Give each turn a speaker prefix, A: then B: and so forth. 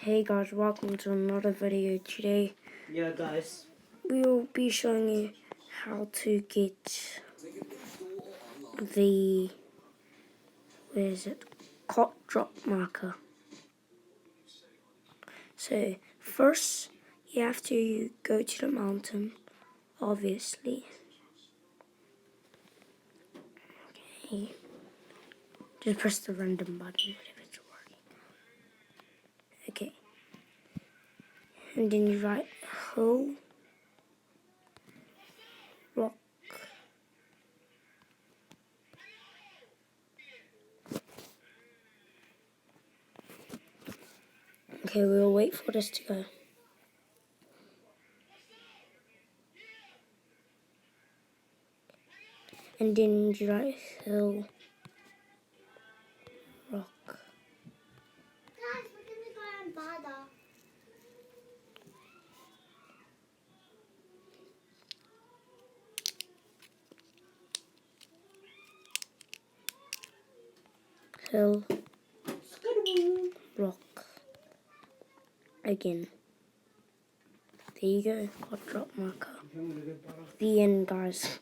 A: Hey guys, welcome to another video. Today
B: guys,
A: we will be showing you how to get the cot drop marker. So first you have to go to the mountain, obviously. Okay. Just press the random button if it's working. Okay. And then you write hill rock. Okay, we'll wait for this to go. And then you write hill rock.
C: Guys, we're gonna go on Bada.
A: Hill rock again. There you go, hot drop marker. The end, guys.